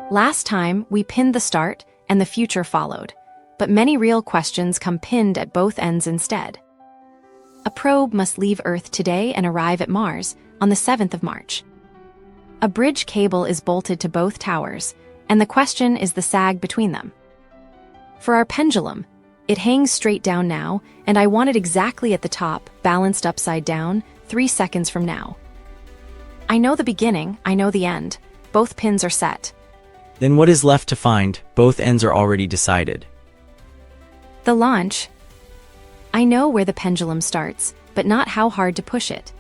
Last time, we pinned the start, and the future followed. But many real questions come pinned at both ends instead. A probe must leave Earth today and arrive at Mars on the 7th of March. A bridge cable is bolted to both towers, and the question is the sag between them. For our pendulum, it hangs straight down now, and I want it exactly at the top, balanced upside down, 3 seconds from now. I know the beginning, I know the end. Both pins are set. Then what is left to find? Both ends are already decided. The launch. I know where the pendulum starts, but not how hard to push it.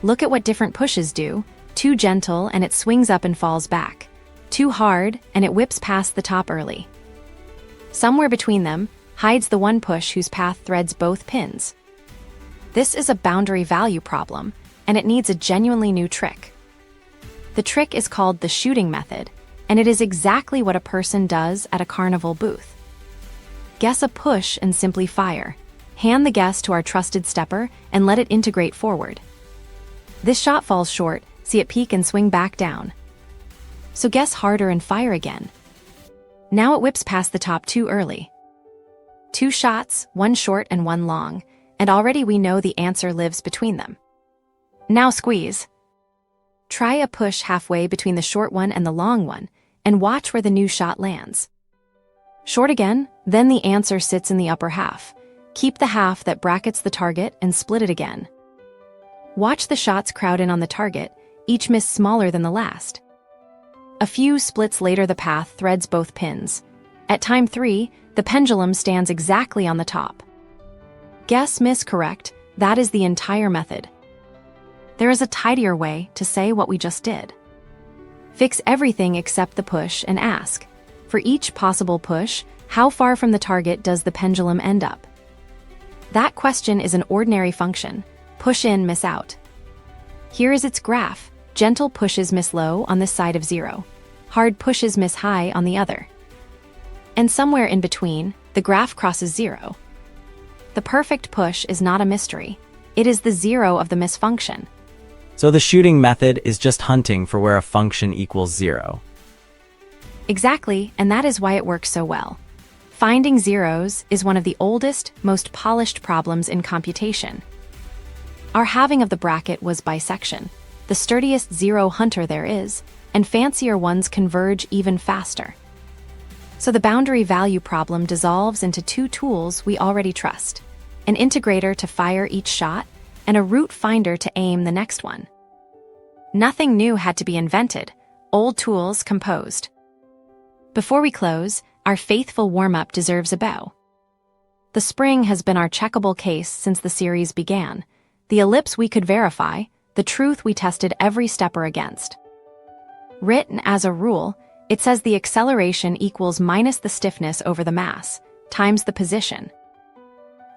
Look at what different pushes do. Too gentle and it swings up and falls back. Too hard and it whips past the top early. Somewhere between them hides the one push whose path threads both pins. This is a boundary value problem, and it needs a genuinely new trick. The trick is called the shooting method, and it is exactly what a person does at a carnival booth. Guess a push and simply fire. Hand the guess to our trusted stepper and let it integrate forward. This shot falls short, see it peak and swing back down. So guess harder and fire again. Now it whips past the top too early. 2 shots, 1 short and 1 long, and already we know the answer lives between them. Now squeeze. Try a push halfway between the short one and the long one, and watch where the new shot lands. Short again, then the answer sits in the upper half. Keep the half that brackets the target and split it again. Watch the shots crowd in on the target, each miss smaller than the last. A few splits later the path threads both pins. At time 3, the pendulum stands exactly on the top. Guess, miss, correct, that is the entire method. There is a tidier way to say what we just did. Fix everything except the push and ask, for each possible push, how far from the target does the pendulum end up? That question is an ordinary function. Push in, miss out. Here is its graph. Gentle pushes miss low on this side of 0. Hard pushes miss high on the other. And somewhere in between, the graph crosses 0. The perfect push is not a mystery. It is the 0 of the miss function. So the shooting method is just hunting for where a function equals 0. Exactly, and that is why it works so well. Finding zeros is one of the oldest, most polished problems in computation. Our halving of the bracket was bisection, the sturdiest zero hunter there is, and fancier ones converge even faster. So the boundary value problem dissolves into 2 tools we already trust: an integrator to fire each shot, and a route finder to aim the next one. Nothing new had to be invented, old tools composed. Before we close, our faithful warm-up deserves a bow. The spring has been our checkable case since the series began, the ellipse we could verify, the truth we tested every stepper against. Written as a rule, it says the acceleration equals minus the stiffness over the mass, times the position.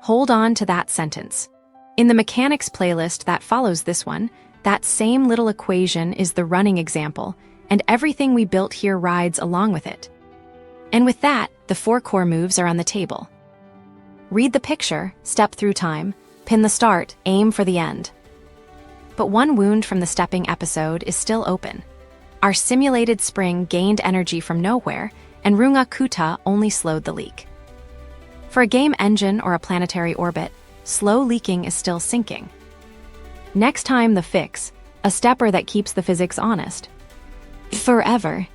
Hold on to that sentence. In the mechanics playlist that follows this one, that same little equation is the running example, and everything we built here rides along with it. And with that, the 4 core moves are on the table. Read the picture, step through time, pin the start, aim for the end. But one wound from the stepping episode is still open. Our simulated spring gained energy from nowhere, and Runga Kuta only slowed the leak. For a game engine or a planetary orbit, slow leaking is still sinking. Next time the fix, a stepper that keeps the physics honest. Forever.